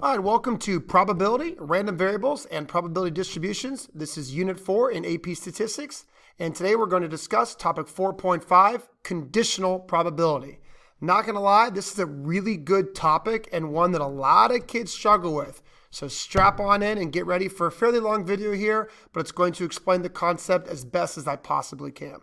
All right, welcome to Probability, Random Variables, and Probability Distributions. This is Unit 4 in AP Statistics, and today we're going to discuss topic 4.5, Conditional Probability. Not going to lie, this is a really good topic and one that a lot of kids struggle with. So strap on in and get ready for a fairly long video here, but it's going to explain the concept as best as I possibly can.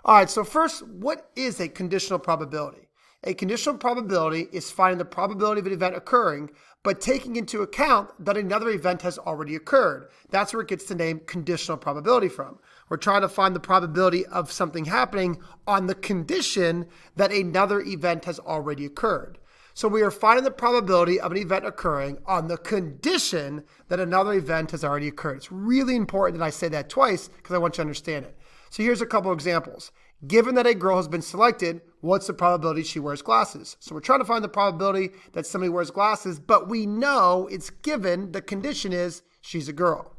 All right, so first, what is a conditional probability? A conditional probability is finding the probability of an event occurring, but taking into account that another event has already occurred. That's where it gets the name conditional probability from. We're trying to find the probability of something happening on the condition that another event has already occurred. So we are finding the probability of an event occurring on the condition that another event has already occurred. It's really important that I say that twice because I want you to understand it. So here's a couple examples. Given that a girl has been selected, what's the probability she wears glasses? So we're trying to find the probability that somebody wears glasses, but we know it's given the condition is she's a girl.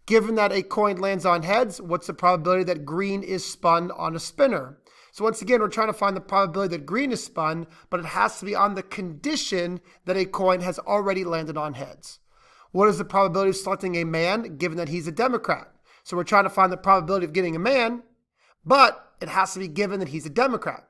Given that a coin lands on heads, what's the probability that green is spun on a spinner? So once again, we're trying to find the probability that green is spun, but it has to be on the condition that a coin has already landed on heads. What is the probability of selecting a man given that he's a Democrat? So we're trying to find the probability of getting a man, but it has to be given that he's a Democrat.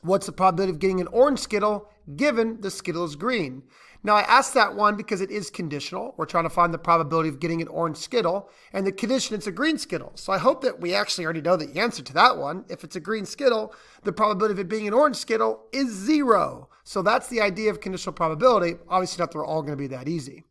What's the probability of getting an orange Skittle given the Skittle is green? Now, I asked that one because it is conditional. We're trying to find the probability of getting an orange Skittle, and the condition it's a green Skittle. So I hope that we actually already know the answer to that one. If it's a green Skittle, the probability of it being an orange Skittle is 0. So that's the idea of conditional probability. Obviously not they're all going to be that easy.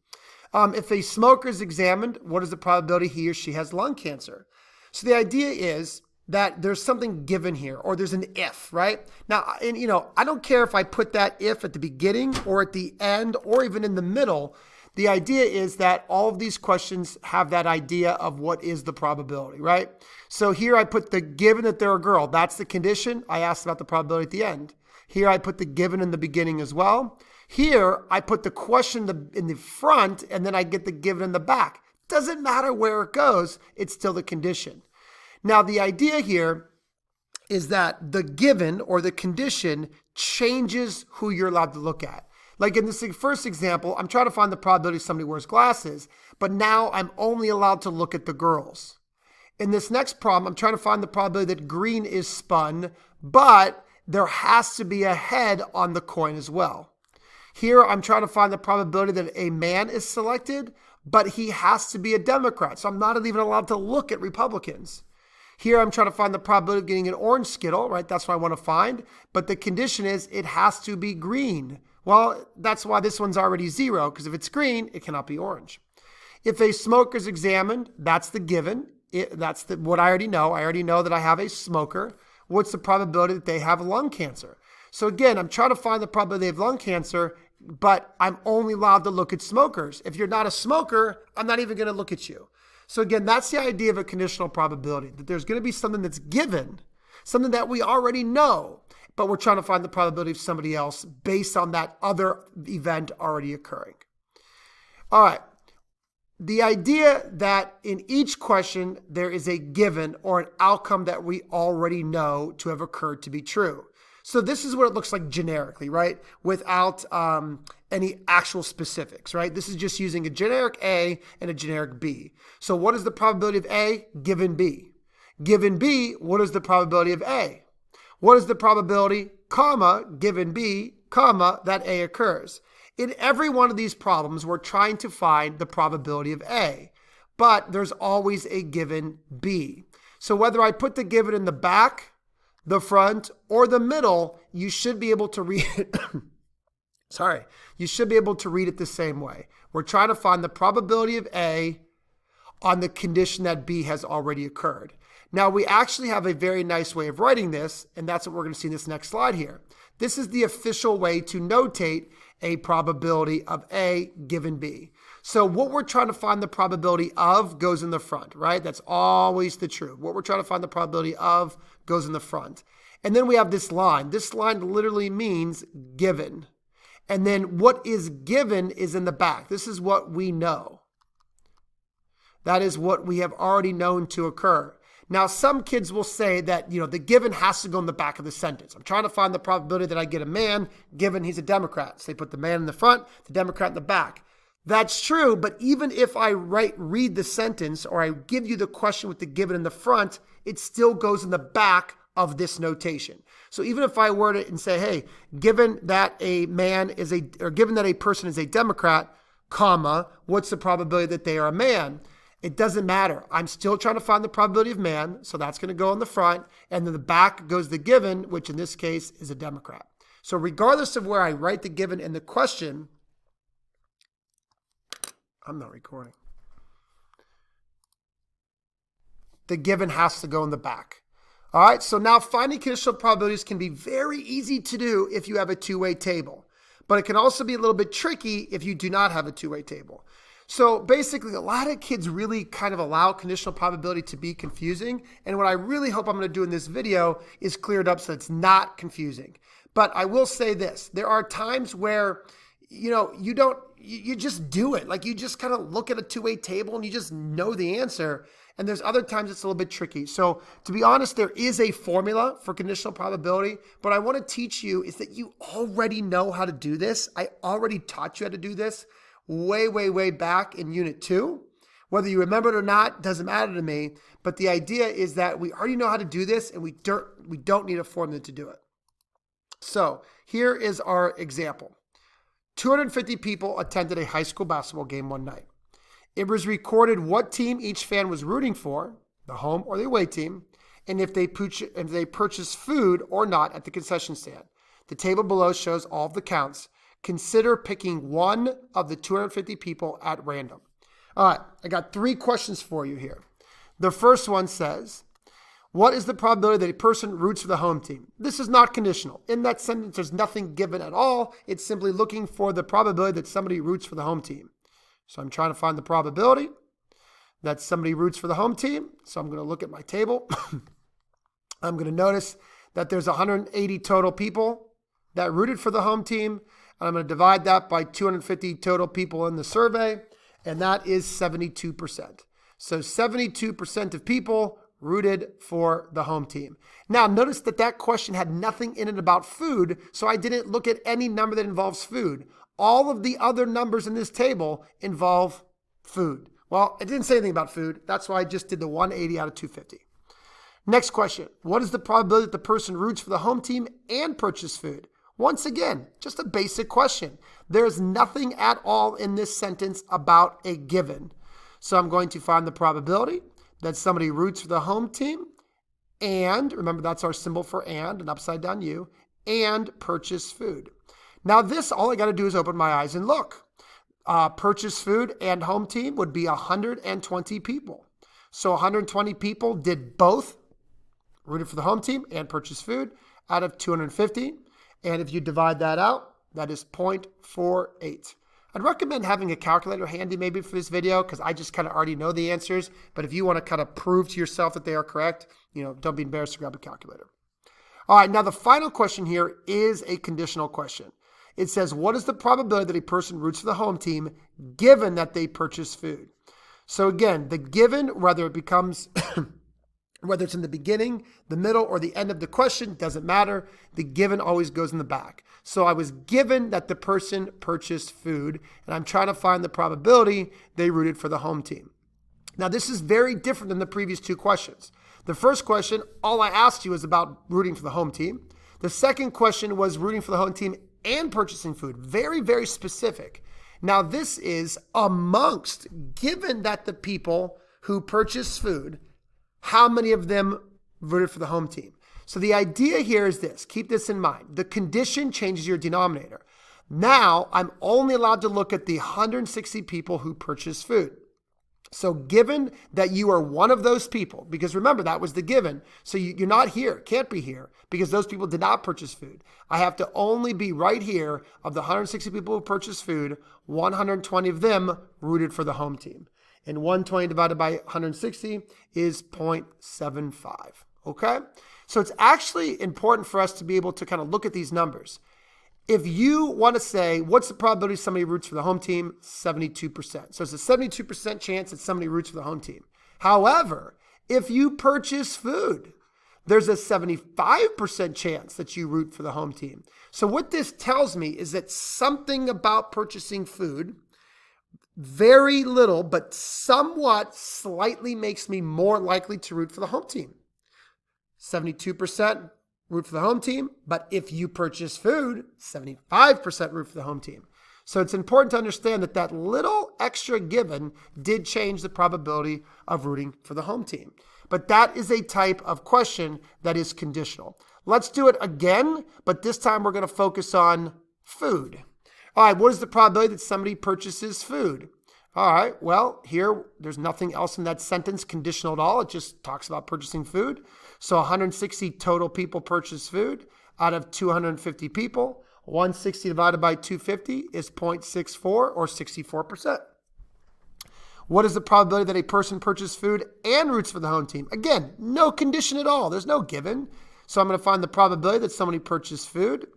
If a smoker is examined, what is the probability he or she has lung cancer? So the idea is that there's something given here, or there's an if, right? Now, and I don't care if I put that if at the beginning or at the end or even in the middle. The idea is that all of these questions have that idea of what is the probability, right? So here I put the given that they're a girl. That's the condition. I asked about the probability at the end. Here I put the given in the beginning as well. Here I put the question in the front, and then I get the given in the back. Doesn't matter where it goes, it's still the condition. Now, the idea here is that the given or the condition changes who you're allowed to look at. Like in this first example, I'm trying to find the probability somebody wears glasses, but now I'm only allowed to look at the girls. In this next problem, I'm trying to find the probability that green is spun, but there has to be a head on the coin as well. Here, I'm trying to find the probability that a man is selected, but he has to be a Democrat. So I'm not even allowed to look at Republicans. Here, I'm trying to find the probability of getting an orange Skittle, right? That's what I want to find. But the condition is it has to be green. Well, that's why this one's already 0, because if it's green, it cannot be orange. If a smoker is examined, that's the given. That's what I already know. I already know that I have a smoker. What's the probability that they have lung cancer? So again, I'm trying to find the probability they have lung cancer, but I'm only allowed to look at smokers. If you're not a smoker, I'm not even going to look at you. So again, that's the idea of a conditional probability, that there's going to be something that's given, something that we already know, but we're trying to find the probability of somebody else based on that other event already occurring. All right. The idea that in each question, there is a given or an outcome that we already know to have occurred to be true. So this is what it looks like generically, right? Without any actual specifics, right? This is just using a generic A and a generic B. So what is the probability of A given B? Given B, what is the probability of A? What is the probability, comma, given B, comma, that A occurs? In every one of these problems, we're trying to find the probability of A, but there's always a given B. So whether I put the given in the back, the front, or the middle, you should be able to read it. You should be able to read it the same way. We're trying to find the probability of A on the condition that B has already occurred. Now, we actually have a very nice way of writing this, and that's what we're going to see in this next slide here. This is the official way to notate a probability of A given B. So what we're trying to find the probability of goes in the front, right? That's always the truth. What we're trying to find the probability of goes in the front. And then we have this line. This line literally means given. And then what is given is in the back. This is what we know. That is what we have already known to occur. Now, some kids will say that, the given has to go in the back of the sentence. I'm trying to find the probability that I get a man given he's a Democrat. So they put the man in the front, the Democrat in the back. That's true, but even if I read the sentence or I give you the question with the given in the front, it still goes in the back of this notation. So even if I word it and say, hey, given that a person is a Democrat, comma, what's the probability that they are a man? It doesn't matter. I'm still trying to find the probability of man, so that's going to go in the front, and then the back goes the given, which in this case is a Democrat. So regardless of where I write the given in the question, I'm not recording. The given has to go in the back. All right, so now finding conditional probabilities can be very easy to do if you have a two-way table, but it can also be a little bit tricky if you do not have a two-way table. So basically, a lot of kids really kind of allow conditional probability to be confusing. And what I really hope I'm going to do in this video is clear it up so it's not confusing. But I will say this. There are times where, you just do it. Like you just kind of look at a two-way table and you just know the answer. And there's other times it's a little bit tricky. So to be honest, there is a formula for conditional probability. But I want to teach you is that you already know how to do this. I already taught you how to do this way back in Unit 2. Whether you remember it or not, doesn't matter to me. But the idea is that we already know how to do this and we don't need a formula to do it. So here is our example. 250 people attended a high school basketball game one night. It was recorded what team each fan was rooting for, the home or the away team, and if they purchased food or not at the concession stand. The table below shows all of the counts. Consider picking one of the 250 people at random. All right, I got 3 questions for you here. The first one says, what is the probability that a person roots for the home team? This is not conditional. In that sentence, there's nothing given at all. It's simply looking for the probability that somebody roots for the home team. So I'm trying to find the probability that somebody roots for the home team. So I'm going to look at my table. I'm going to notice that there's 180 total people that rooted for the home team. And I'm going to divide that by 250 total people in the survey, and that is 72%. So 72% of people rooted for the home team. Now, notice that question had nothing in it about food, so I didn't look at any number that involves food. All of the other numbers in this table involve food. Well, it didn't say anything about food. That's why I just did the 180 out of 250. Next question. What is the probability that the person roots for the home team and purchase food? Once again, just a basic question. There's nothing at all in this sentence about a given. So I'm going to find the probability that somebody roots for the home team and, remember that's our symbol for and, an upside down U, and purchase food. Now this, all I got to do is open my eyes and look. Purchase food and home team would be 120 people. So 120 people did both, rooted for the home team and purchase food out of 250. And if you divide that out, that is 0.48. I'd recommend having a calculator handy maybe for this video because I just kind of already know the answers. But if you want to kind of prove to yourself that they are correct, don't be embarrassed to grab a calculator. All right, now the final question here is a conditional question. It says, what is the probability that a person roots for the home team given that they purchase food? So again, the given, whether it becomes, whether it's in the beginning, the middle, or the end of the question, doesn't matter. The given always goes in the back. So I was given that the person purchased food, and I'm trying to find the probability they rooted for the home team. Now, this is very different than the previous 2 questions. The first question, all I asked you was about rooting for the home team. The second question was rooting for the home team and purchasing food. Very, very specific. Now, this is amongst, given that the people who purchase food, how many of them voted for the home team? So the idea here is this. Keep this in mind. The condition changes your denominator. Now, I'm only allowed to look at the 160 people who purchased food. So given that you are one of those people, because remember, that was the given. So you're not here, can't be here, because those people did not purchase food. I have to only be right here. Of the 160 people who purchased food, 120 of them rooted for the home team. And 120 divided by 160 is 0.75, okay? So it's actually important for us to be able to kind of look at these numbers. If you want to say, what's the probability somebody roots for the home team? 72%. So it's a 72% chance that somebody roots for the home team. However, If you purchase food, there's a 75% chance that you root for the home team. So what this tells me is that something about purchasing food, very little, but somewhat slightly makes me more likely to root for the home team. 72% root for the home team, but if you purchase food, 75% root for the home team. So it's important to understand that that little extra given did change the probability of rooting for the home team. But that is a type of question that is conditional. Let's do it again, but this time we're going to focus on food. All right, what is the probability that somebody purchases food? All right, well, here, there's nothing else in that sentence conditional at all. It just talks about purchasing food. So 160 total people purchase food out of 250 people. 160 divided by 250 is 0.64 or 64%. What is the probability that a person purchases food and roots for the home team? Again, no condition at all. There's no given. So I'm going to find the probability that somebody purchases food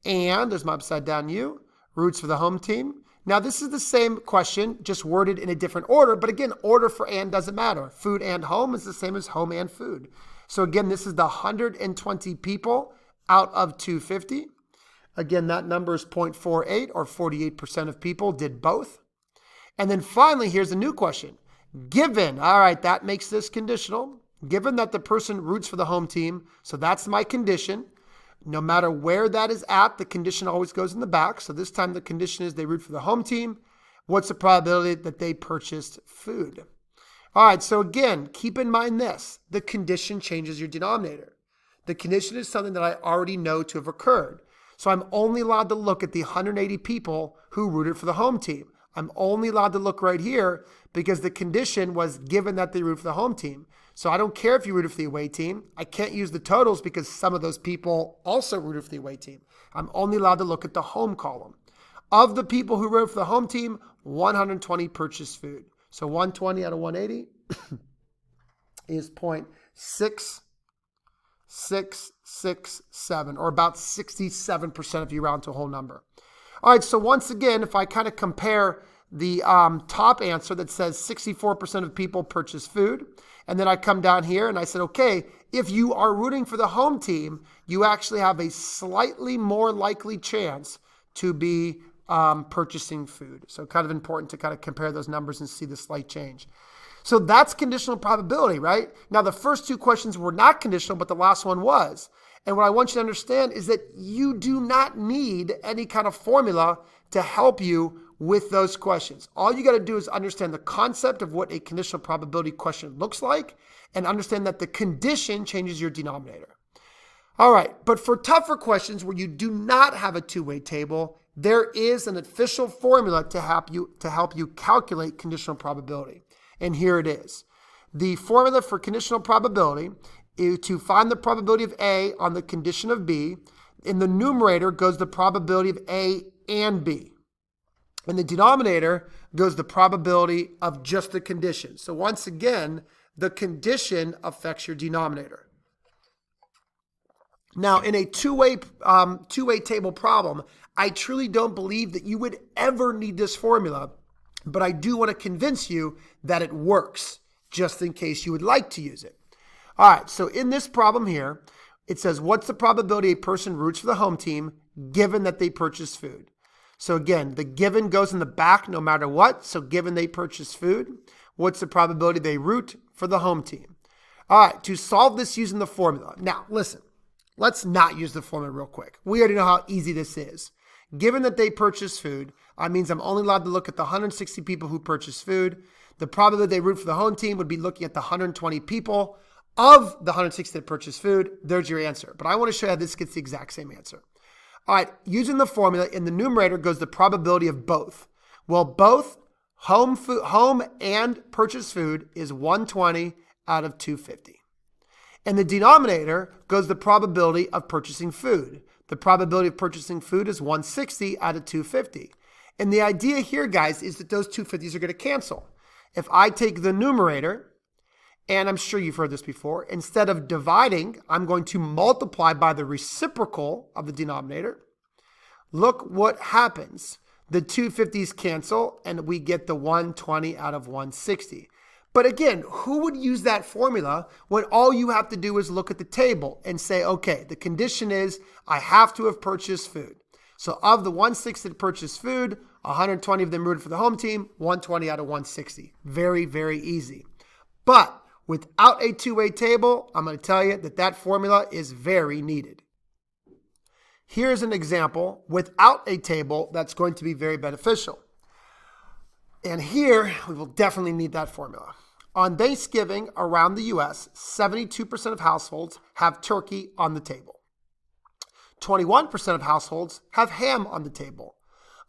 and, there's my upside down U, roots for the home team. Now, this is the same question, just worded in a different order. But again, order for and doesn't matter. Food and home is the same as home and food. So again, this is the 120 people out of 250. Again, that number is 0.48 or 48% of people did both. And then finally, here's a new question. Given, all right, that makes this conditional. Given that the person roots for the home team, so that's my condition. No matter where that is at, the condition always goes in the back. So this time the condition is they root for the home team. What's the probability that they purchased food? All right, so again, keep in mind this. The condition changes your denominator. The condition is something that I already know to have occurred. So I'm only allowed to look at the 180 people who rooted for the home team. I'm only allowed to look right here because the condition was given that they root for the home team. So I don't care if you rooted for the away team. I can't use the totals because some of those people also rooted for the away team. I'm only allowed to look at the home column. Of the people who rooted for the home team, 120 purchased food. So 120 out of 180 is 0.6667, or about 67% if you round to a whole number. All right, so once again, if I kind of compare the top answer that says 64% of people purchase food, and then I come down here and I said, okay, if you are rooting for the home team, you actually have a slightly more likely chance to be purchasing food. So kind of important to kind of compare those numbers and see the slight change. So that's conditional probability, right? Now, the first two questions were not conditional, but the last one was. And what I want you to understand is that you do not need any kind of formula to help you with those questions. All you got to do is understand the concept of what a conditional probability question looks like and understand that the condition changes your denominator. All right, but for tougher questions where you do not have a two-way table, there is an official formula to help you calculate conditional probability. And here it is. The formula for conditional probability is to find the probability of A on the condition of B. In the numerator goes the probability of A and B. In the denominator goes the probability of just the condition. So once again, the condition affects your denominator. Now, in a two-way table problem, I truly don't believe that you would ever need this formula, but I do want to convince you that it works, just in case you would like to use it. All right, so in this problem here, it says, what's the probability a person roots for the home team given that they purchase food? So again, the given goes in the back no matter what. So given they purchase food, what's the probability they root for the home team? All right, to solve this using the formula. Now, listen, let's not use the formula real quick. We already know how easy this is. Given that they purchase food, that means I'm only allowed to look at the 160 people who purchase food. The probability they root for the home team would be looking at the 120 people of the 160 that purchase food. There's your answer. But I want to show you how this gets the exact same answer. All right, using the formula, in the numerator goes the probability of both. Well, both home and purchased food is 120 out of 250. In the denominator goes the probability of purchasing food. The probability of purchasing food is 160 out of 250. And the idea here, guys, is that those 250s are going to cancel. If I take the numerator, and I'm sure you've heard this before, instead of dividing, I'm going to multiply by the reciprocal of the denominator. Look what happens. The 250s cancel, and we get the 120 out of 160. But again, who would use that formula when all you have to do is look at the table and say, okay, the condition is I have to have purchased food. So of the 160 that purchased food, 120 of them rooted for the home team, 120 out of 160. Very, very easy. But without a two-way table, I'm going to tell you that that formula is very needed. Here's an example without a table that's going to be very beneficial. And here, we will definitely need that formula. On Thanksgiving around the U.S., 72% of households have turkey on the table. 21% of households have ham on the table.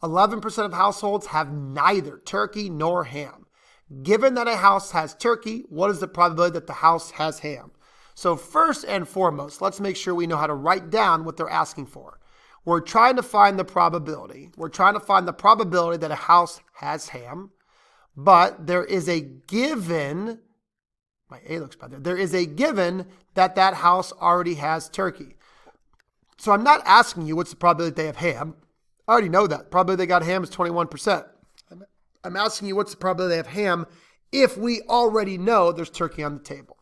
11% of households have neither turkey nor ham. Given that a house has turkey, what is the probability that the house has ham? So first and foremost, let's make sure we know how to write down what they're asking for. We're trying to find the probability. We're trying to find the probability that a house has ham, but there is a given, my A looks bad there, there is a given that that house already has turkey. So I'm not asking you what's the probability that they have ham. I already know that. Probability they got ham is 21%. I'm asking you what's the probability they have ham if we already know there's turkey on the table.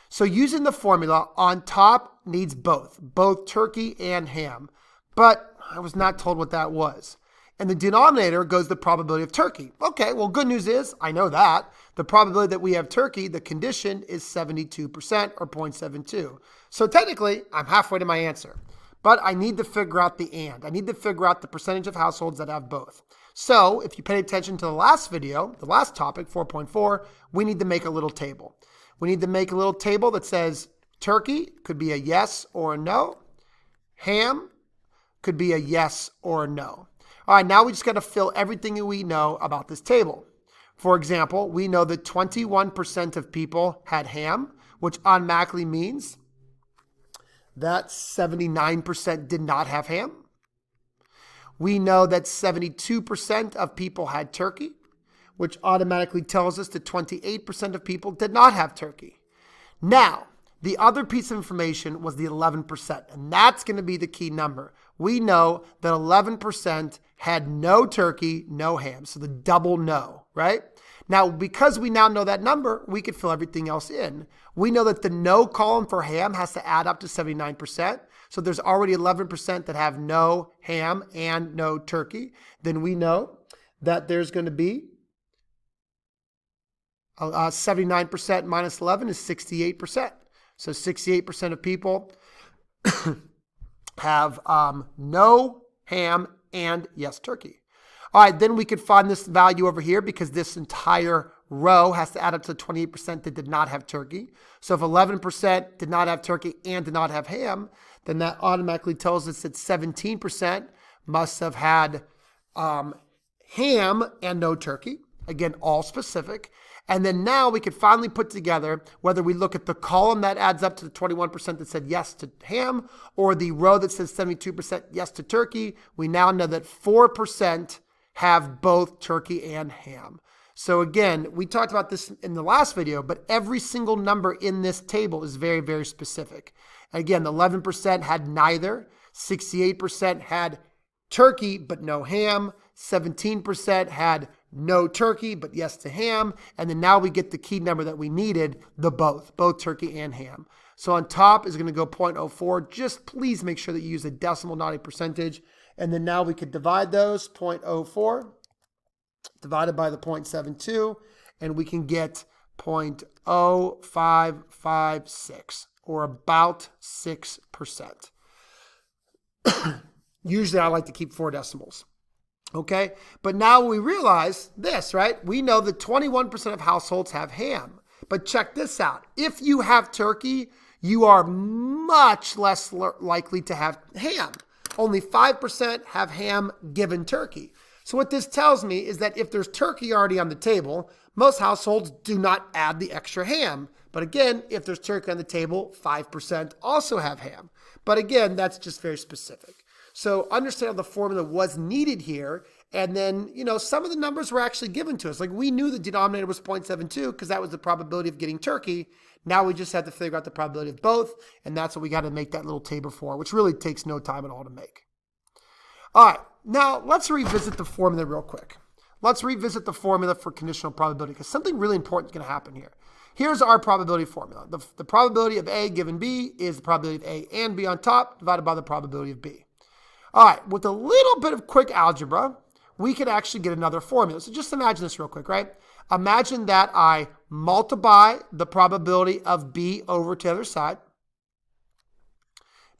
So using the formula, on top needs both turkey and ham. But I was not told what that was. And the denominator goes the probability of turkey. Okay, well, good news is I know that. The probability that we have turkey, the condition is 72% or 0.72. So technically, I'm halfway to my answer. But I need to figure out the and. I need to figure out the percentage of households that have both. So if you pay attention to the last video, the last topic, 4.4, we need to make a little table. We need to make a little table that says turkey could be a yes or a no. Ham could be a yes or a no. All right, now we just got to fill everything we know about this table. For example, we know that 21% of people had ham, which automatically means that 79% did not have ham. We know that 72% of people had turkey, which automatically tells us that 28% of people did not have turkey. Now, the other piece of information was the 11%, and that's going to be the key number. We know that 11% had no turkey, no ham, so the double no, right? Now, because we now know that number, we could fill everything else in. We know that the no column for ham has to add up to 79%. So there's already 11% that have no ham and no turkey. Then we know that there's going to be 79% minus 11 is 68%. So 68% of people have no ham and yes, turkey. All right, then we could find this value over here because this entire row has to add up to 28% that did not have turkey. So if 11% did not have turkey and did not have ham, then that automatically tells us that 17% must have had ham and no turkey. Again, all specific. And then now we could finally put together whether we look at the column that adds up to the 21% that said yes to ham or the row that says 72% yes to turkey. We now know that 4% have both turkey and ham. So again, we talked about this in the last video, but every single number in this table is very, very specific. Again, 11% had neither, 68% had turkey but no ham, 17% had no turkey but yes to ham, and then now we get the key number that we needed, the both turkey and ham. So on top is going to go 0.04. Just please make sure that you use a decimal, not a percentage. And then now we could divide those, 0.04 divided by the 0.72, and we can get 0.0556, or about 6%. Usually I like to keep 4 decimals. Okay, but now we realize this, right? We know that 21% of households have ham. But check this out. If you have turkey, you are much less likely to have ham. Only 5% have ham given turkey. So what this tells me is that if there's turkey already on the table, most households do not add the extra ham. But again, if there's turkey on the table, 5% also have ham. But again, that's just very specific. So understand how the formula was needed here. And then, some of the numbers were actually given to us. Like we knew the denominator was 0.72 because that was the probability of getting turkey. Now we just had to figure out the probability of both. And that's what we got to make that little table for, which really takes no time at all to make. All right, now let's revisit the formula real quick. let's revisit the formula for conditional probability because something really important is going to happen here. Here's our probability formula. The probability of A given B is the probability of A and B on top divided by the probability of B. All right, with a little bit of quick algebra, we can actually get another formula. So just imagine this real quick, right? Imagine that I multiply the probability of B over to the other side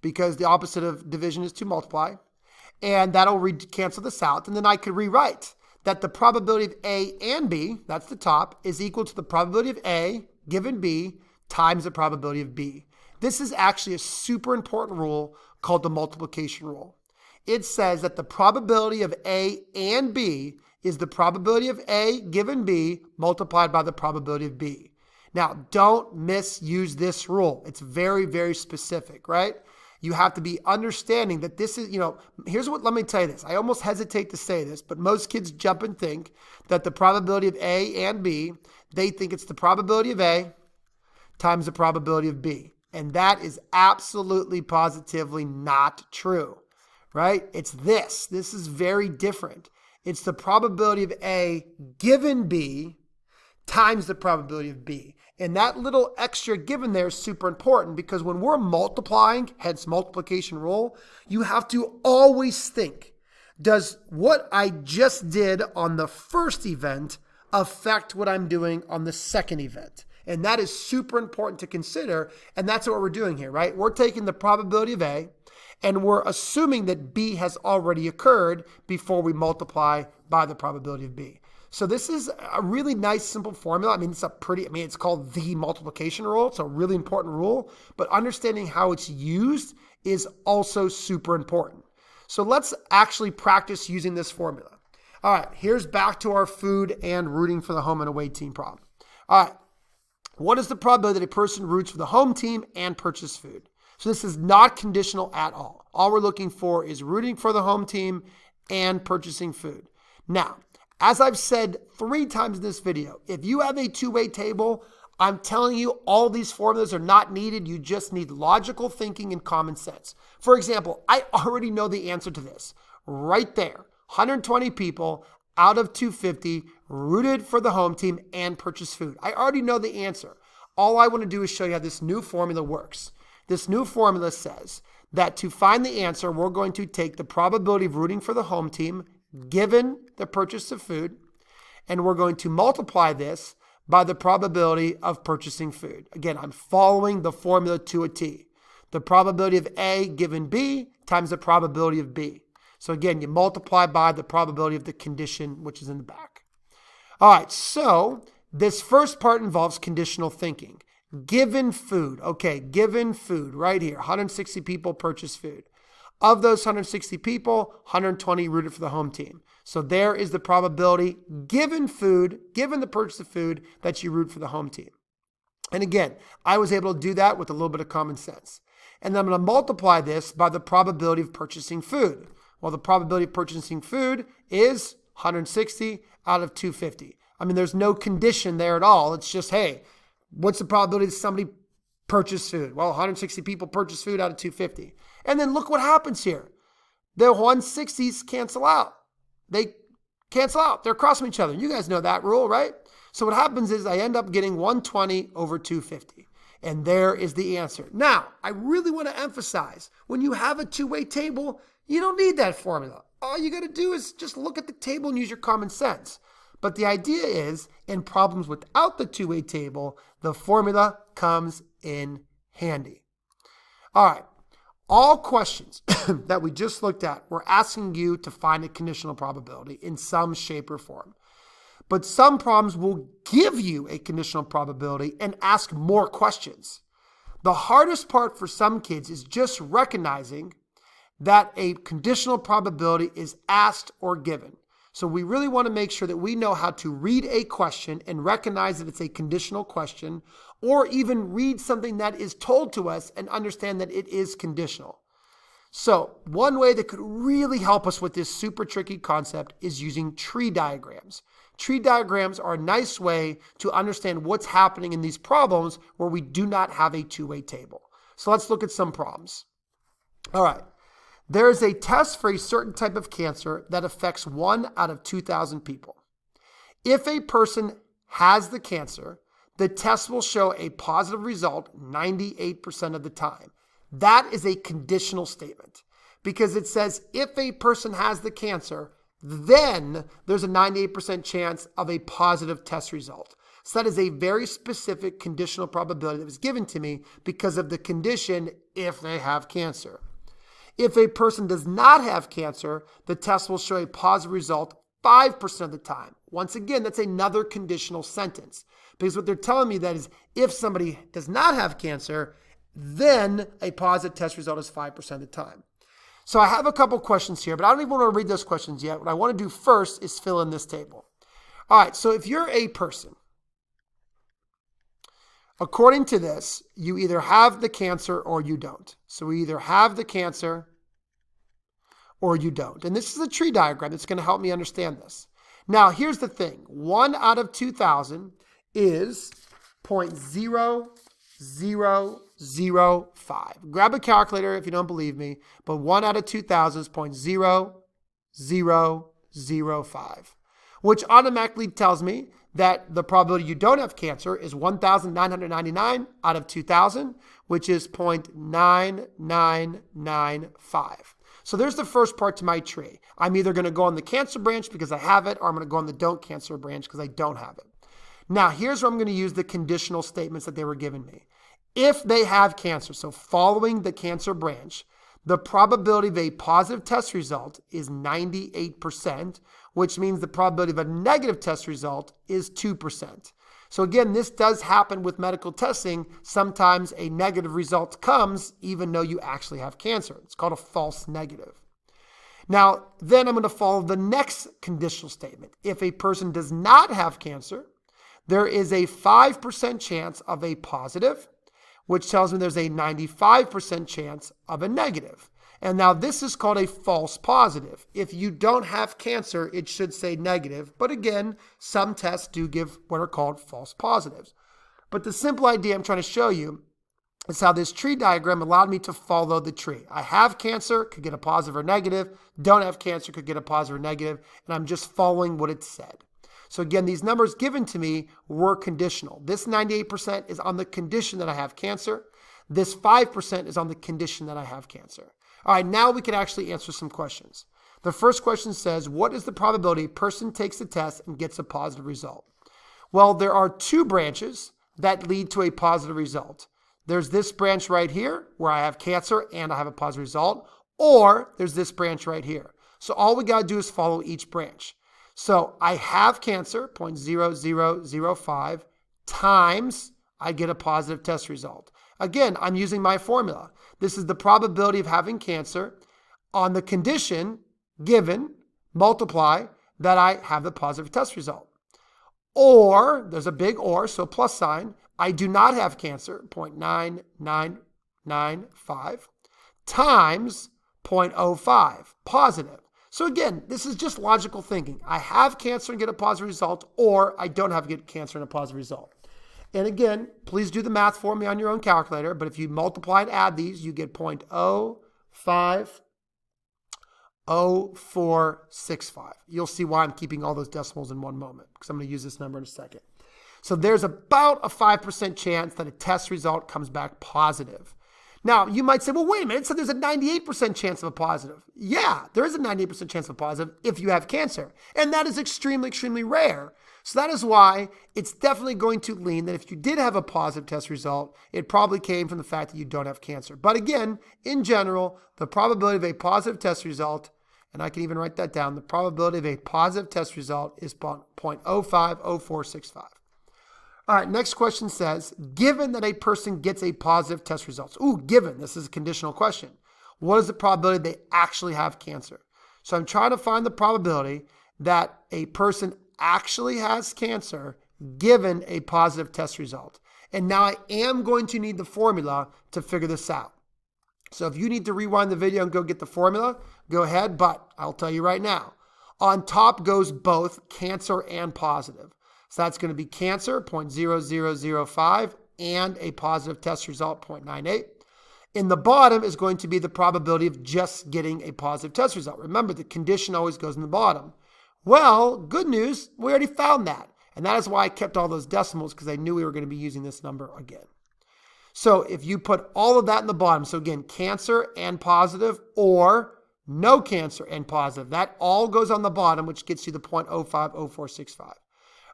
because the opposite of division is to multiply. And that'll cancel this out. And then I could rewrite that the probability of A and B, that's the top, is equal to the probability of A given B times the probability of B. This is actually a super important rule called the multiplication rule. It says that the probability of A and B is the probability of A given B multiplied by the probability of B. Now, don't misuse this rule. It's very, very specific, right? You have to be understanding that this is, here's what, let me tell you this. I almost hesitate to say this, but most kids jump and think that the probability of A and B, they think it's the probability of A times the probability of B. And that is absolutely positively not true, right? It's this. This is very different. It's the probability of A given B times the probability of B. And that little extra given there is super important because when we're multiplying, hence multiplication rule, you have to always think, does what I just did on the first event affect what I'm doing on the second event? And that is super important to consider. And that's what we're doing here, right? We're taking the probability of A and we're assuming that B has already occurred before we multiply by the probability of B. So this is a really nice, simple formula. I mean, it's called the multiplication rule. It's a really important rule, but understanding how it's used is also super important. So let's actually practice using this formula. All right, here's back to our food and rooting for the home and away team problem. All right, what is the probability that a person roots for the home team and purchases food? So this is not conditional at all. All we're looking for is rooting for the home team and purchasing food. Now, as I've said 3 times in this video, if you have a two-way table, I'm telling you all these formulas are not needed. You just need logical thinking and common sense. For example, I already know the answer to this. Right there, 120 people out of 250 rooted for the home team and purchased food. I already know the answer. All I want to do is show you how this new formula works. This new formula says that to find the answer, we're going to take the probability of rooting for the home team given the purchase of food, and we're going to multiply this by the probability of purchasing food. Again, I'm following the formula to a T. The probability of A given B times the probability of B. So again, you multiply by the probability of the condition, which is in the back. All right, so this first part involves conditional thinking. Given food, okay, given food right here, 160 people purchase food. Of those 160 people, 120 rooted for the home team. So there is the probability, given food, given the purchase of food, that you root for the home team. And again, I was able to do that with a little bit of common sense. And then I'm going to multiply this by the probability of purchasing food. Well, the probability of purchasing food is 160 out of 250. I mean, there's no condition there at all. It's just, hey, what's the probability that somebody purchase food? Well, 160 people purchase food out of 250. And then look what happens here. The 160s cancel out. They cancel out. They're across from each other. You guys know that rule, right? So what happens is I end up getting 120 over 250. And there is the answer. Now, I really want to emphasize, when you have a two-way table, you don't need that formula. All you got to do is just look at the table and use your common sense. But the idea is, in problems without the two-way table, the formula comes in handy. All right. All questions that we just looked at, we're asking you to find a conditional probability in some shape or form. But some problems will give you a conditional probability and ask more questions. The hardest part for some kids is just recognizing that a conditional probability is asked or given. So we really want to make sure that we know how to read a question and recognize that it's a conditional question, or even read something that is told to us and understand that it is conditional. So one way that could really help us with this super tricky concept is using tree diagrams. Tree diagrams are a nice way to understand what's happening in these problems where we do not have a two-way table. So let's look at some problems. All right. There is a test for a certain type of cancer that affects 1 out of 2,000 people. If a person has the cancer, the test will show a positive result 98% of the time. That is a conditional statement because it says if a person has the cancer, then there's a 98% chance of a positive test result. So that is a very specific conditional probability that was given to me because of the condition if they have cancer. If a person does not have cancer, the test will show a positive result 5% of the time. Once again, that's another conditional sentence because what they're telling me that is if somebody does not have cancer, then a positive test result is 5% of the time. So I have a couple questions here, but I don't even want to read those questions yet. What I want to do first is fill in this table. All right, so if you're a person, according to this, you either have the cancer or you don't. So we either have the cancer or you don't. And this is a tree diagram that's going to help me understand this. Now, here's the thing. 1 out of 2,000 is 0.0005. Grab a calculator if you don't believe me, but 1 out of 2,000 is 0.0005, which automatically tells me that the probability you don't have cancer is 1,999 out of 2,000, which is 0.9995. So there's the first part to my tree. I'm either going to go on the cancer branch because I have it, or I'm going to go on the don't cancer branch because I don't have it. Now, here's where I'm going to use the conditional statements that they were giving me. If they have cancer, so following the cancer branch, the probability of a positive test result is 98%, which means the probability of a negative test result is 2%. So again, this does happen with medical testing. Sometimes a negative result comes even though you actually have cancer. It's called a false negative. Now, then I'm going to follow the next conditional statement. If a person does not have cancer, there is a 5% chance of a positive, which tells me there's a 95% chance of a negative. And now this is called a false positive. If you don't have cancer, it should say negative. But again, some tests do give what are called false positives. But the simple idea I'm trying to show you is how this tree diagram allowed me to follow the tree. I have cancer, could get a positive or negative. Don't have cancer, could get a positive or negative. And I'm just following what it said. So again, these numbers given to me were conditional. This 98% is on the condition that I have cancer. This 5% is on the condition that I have cancer. All right, now we can actually answer some questions. The first question says, what is the probability a person takes the test and gets a positive result? Well, there are two branches that lead to a positive result. There's this branch right here where I have cancer and I have a positive result, or there's this branch right here. So all we got to do is follow each branch. So I have cancer, 0.0005, times I get a positive test result. Again, I'm using my formula. This is the probability of having cancer on the condition given, multiply, that I have the positive test result. Or, there's a big or, so plus sign, I do not have cancer, 0.9995, times 0.05, positive. So again, this is just logical thinking. I have cancer and get a positive result, or I don't have cancer and a positive result. And again, please do the math for me on your own calculator, but if you multiply and add these, you get 0.050465. You'll see why I'm keeping all those decimals in one moment, because I'm going to use this number in a second. So there's about a 5% chance that a test result comes back positive. Now, you might say, well, wait a minute, so there's a 98% chance of a positive. Yeah, there is a 98% chance of a positive if you have cancer. And that is extremely, extremely rare. So that is why it's definitely going to lean that if you did have a positive test result, it probably came from the fact that you don't have cancer. But again, in general, the probability of a positive test result, and I can even write that down, the probability of a positive test result is 0.050465. All right, next question says, given that a person gets a positive test result. Ooh, given, this is a conditional question. What is the probability they actually have cancer? So I'm trying to find the probability that a person actually has cancer given a positive test result. And now I am going to need the formula to figure this out. So if you need to rewind the video and go get the formula, go ahead, but I'll tell you right now. On top goes both cancer and positive. So that's going to be cancer, 0.0005, and a positive test result, 0.98. In the bottom is going to be the probability of just getting a positive test result. Remember, the condition always goes in the bottom. Well, good news, we already found that. And that is why I kept all those decimals, because I knew we were going to be using this number again. So if you put all of that in the bottom, so again, cancer and positive or no cancer and positive, that all goes on the bottom, which gets you the 0.050465.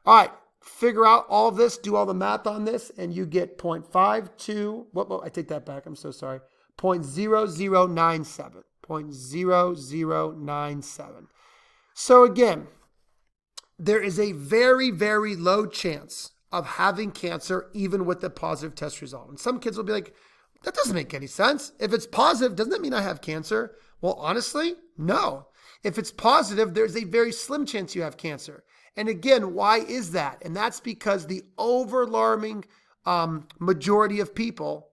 All right, figure out all of this, do all the math on this, and you get 0.52, I take that back, I'm so sorry, 0.0097, 0.0097. So again, there is a very, very low chance of having cancer even with the positive test result. And some kids will be like, that doesn't make any sense. If it's positive, doesn't that mean I have cancer? Well, honestly, no. If it's positive, there's a very slim chance you have cancer. And again, why is that? And that's because the overwhelming majority of people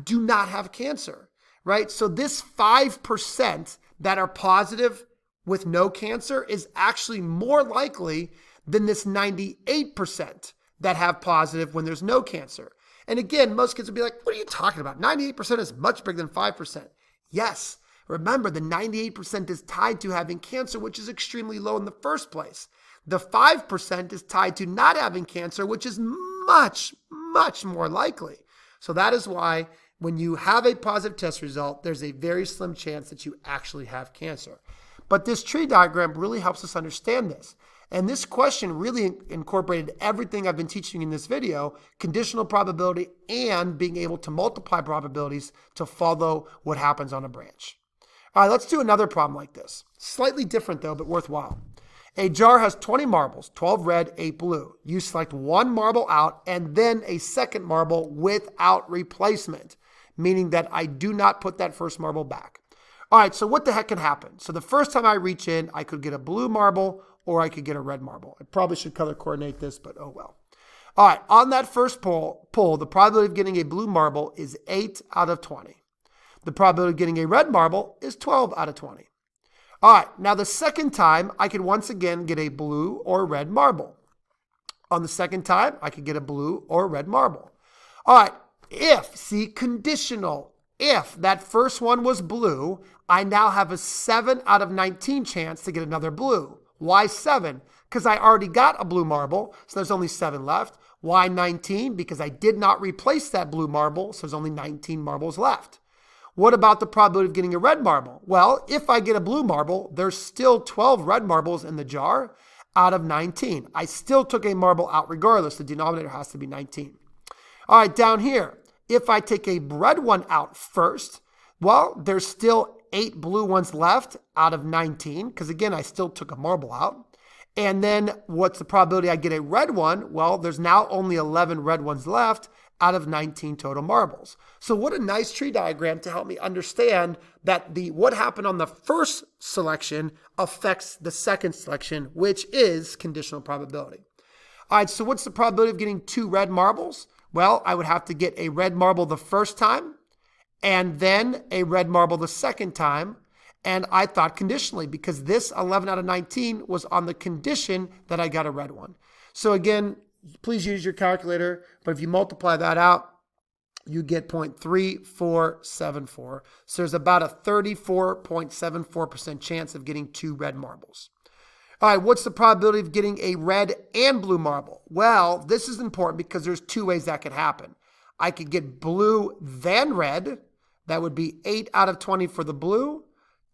do not have cancer, right? So this 5% that are positive with no cancer is actually more likely than this 98% that have positive when there's no cancer. And again, most kids will be like, what are you talking about? 98% is much bigger than 5%. Yes, remember the 98% is tied to having cancer, which is extremely low in the first place. The 5% is tied to not having cancer, which is much, much more likely. So that is why when you have a positive test result, there's a very slim chance that you actually have cancer. But this tree diagram really helps us understand this. And this question really incorporated everything I've been teaching in this video, conditional probability and being able to multiply probabilities to follow what happens on a branch. All right, let's do another problem like this. Slightly different though, but worthwhile. A jar has 20 marbles, 12 red, 8 blue. You select one marble out and then a second marble without replacement, meaning that I do not put that first marble back. All right, so what the heck can happen? So the first time I reach in, I could get a blue marble or I could get a red marble. I probably should color coordinate this, but oh well. All right, on that first pull, the probability of getting a blue marble is 8 out of 20. The probability of getting a red marble is 12 out of 20. All right, now the second time, I could once again get a blue or red marble. On the second time, I could get a blue or red marble. All right, conditional. If that first one was blue, I now have a 7 out of 19 chance to get another blue. Why 7? Because I already got a blue marble, so there's only 7 left. Why 19? Because I did not replace that blue marble, so there's only 19 marbles left. What about the probability of getting a red marble? Well, if I get a blue marble, there's still 12 red marbles in the jar out of 19. I still took a marble out regardless. The denominator has to be 19. All right, down here, if I take a red one out first, well, there's still 8 blue ones left out of 19, because again, I still took a marble out. And then what's the probability I get a red one? Well, there's now only 11 red ones left out of 19 total marbles. So what a nice tree diagram to help me understand that what happened on the first selection affects the second selection, which is conditional probability. All right, so what's the probability of getting 2 red marbles? Well, I would have to get a red marble the first time and then a red marble the second time. And I thought conditionally because this 11 out of 19 was on the condition that I got a red one. So again, please use your calculator, but if you multiply that out, you get 0.3474. So there's about a 34.74% chance of getting 2 red marbles. All right, what's the probability of getting a red and blue marble? Well, this is important because there's 2 ways that could happen. I could get blue then red. That would be 8 out of 20 for the blue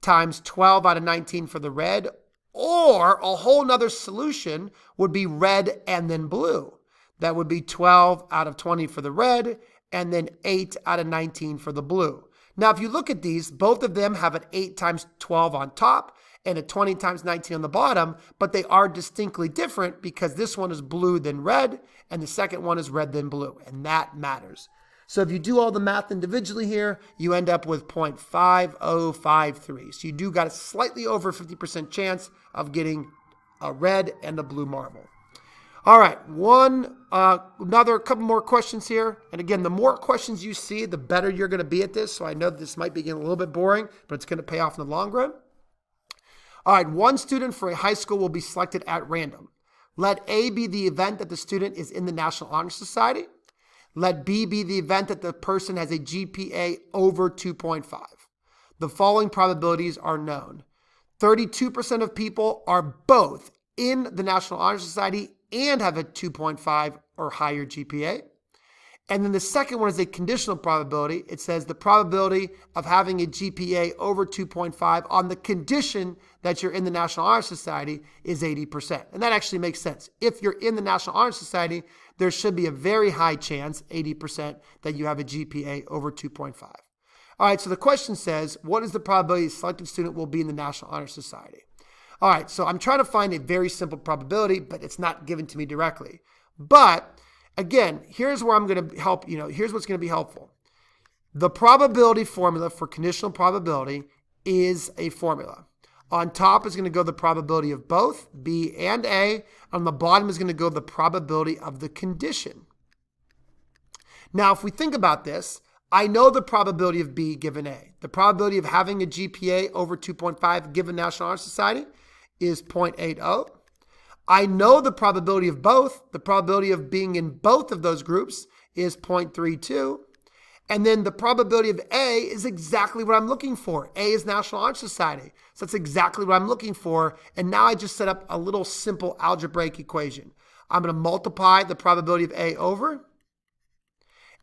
times 12 out of 19 for the red. Or a whole nother solution would be red and then blue. That would be 12 out of 20 for the red and then 8 out of 19 for the blue. Now, if you look at these, both of them have an 8 times 12 on top and a 20 times 19 on the bottom, but they are distinctly different because this one is blue then red and the second one is red then blue, and that matters. So if you do all the math individually here, you end up with 0.5053. So you do got a slightly over 50% chance of getting a red and a blue marble. All right, another couple more questions here. And again, the more questions you see, the better you're going to be at this. So I know this might be getting a little bit boring, but it's going to pay off in the long run. All right, one student for a high school will be selected at random. Let A be the event that the student is in the National Honor Society. Let B be the event that the person has a GPA over 2.5. The following probabilities are known. 32% of people are both in the National Honor Society and have a 2.5 or higher GPA. And then the second one is a conditional probability. It says the probability of having a GPA over 2.5 on the condition that you're in the National Honor Society is 80%. And that actually makes sense. If you're in the National Honor Society, there should be a very high chance, 80%, that you have a GPA over 2.5. All right, so the question says, what is the probability a selected student will be in the National Honor Society? All right, so I'm trying to find a very simple probability, but it's not given to me directly. But again, here's where I'm going to help, here's what's going to be helpful. The probability formula for conditional probability is a formula. On top is going to go the probability of both, B and A. On the bottom is going to go the probability of the condition. Now, if we think about this, I know the probability of B given A. The probability of having a GPA over 2.5 given National Honor Society is 0.80. I know the probability of both. The probability of being in both of those groups is 0.32. And then the probability of A is exactly what I'm looking for. A is National Honor Society. So that's exactly what I'm looking for. And now I just set up a little simple algebraic equation. I'm going to multiply the probability of A over.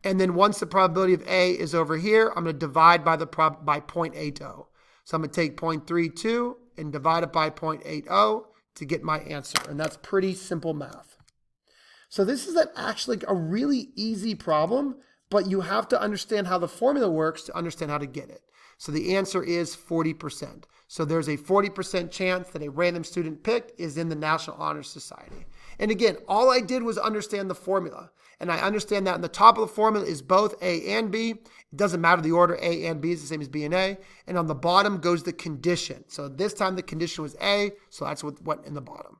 And then once the probability of A is over here, I'm going to divide by 0.80. So I'm going to take 0.32 and divide it by 0.80 to get my answer. And that's pretty simple math. So this is actually a really easy problem, but you have to understand how the formula works to understand how to get it. So the answer is 40%. So there's a 40% chance that a random student picked is in the National Honor Society. And again, all I did was understand the formula. And I understand that in the top of the formula is both A and B. It doesn't matter the order. A and B is the same as B and A. And on the bottom goes the condition. So this time the condition was A, so that's what went in the bottom.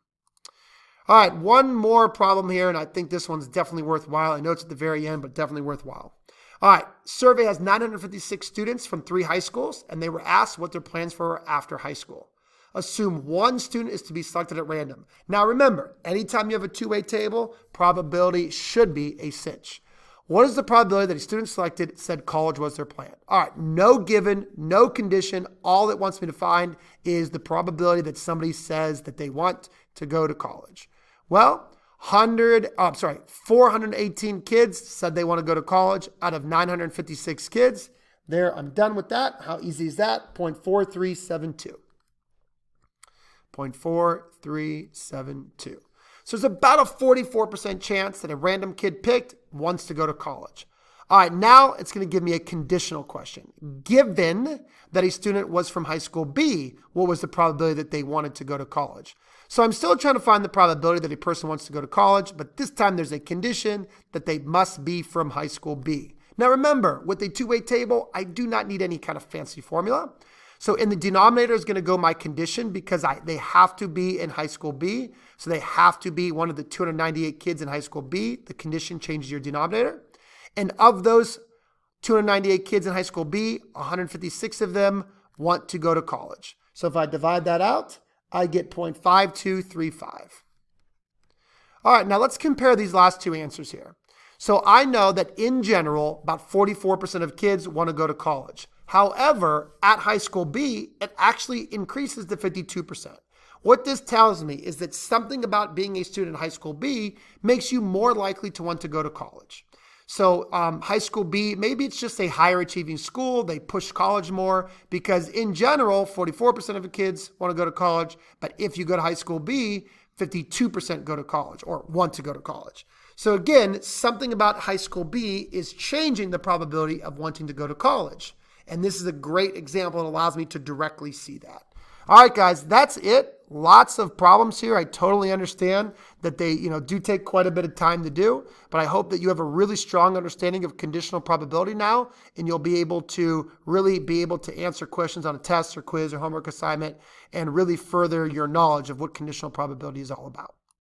All right, one more problem here, and I think this one's definitely worthwhile. I know it's at the very end, but definitely worthwhile. All right, survey has 956 students from 3 high schools, and they were asked what their plans were after high school. Assume one student is to be selected at random. Now remember, anytime you have a two-way table, probability should be a cinch. What is the probability that a student selected said college was their plan? All right, no given, no condition. All it wants me to find is the probability that somebody says that they want to go to college. Well, 418 kids said they want to go to college out of 956 kids. There, I'm done with that. How easy is that? 0.4372. 0.4372. So there's about a 44% chance that a random kid picked wants to go to college. All right, now it's going to give me a conditional question. Given that a student was from high school B, what was the probability that they wanted to go to college? So I'm still trying to find the probability that a person wants to go to college, but this time there's a condition that they must be from high school B. Now remember, with a two-way table, I do not need any kind of fancy formula. So in the denominator is going to go my condition because they have to be in high school B. So they have to be one of the 298 kids in high school B. The condition changes your denominator. And of those 298 kids in high school B, 156 of them want to go to college. So if I divide that out, I get 0.5235. All right, now let's compare these last two answers here. So I know that in general, about 44% of kids want to go to college. However, at high school B, it actually increases to 52%. What this tells me is that something about being a student in high school B makes you more likely to want to go to college. So high school B, maybe it's just a higher achieving school. They push college more because in general, 44% of the kids want to go to college. But if you go to high school B, 52% go to college or want to go to college. So again, something about high school B is changing the probability of wanting to go to college. And this is a great example that allows me to directly see that. All right, guys, that's it. Lots of problems here. I totally understand that they, do take quite a bit of time to do, but I hope that you have a really strong understanding of conditional probability now, and you'll be able to really be able to answer questions on a test or quiz or homework assignment and really further your knowledge of what conditional probability is all about.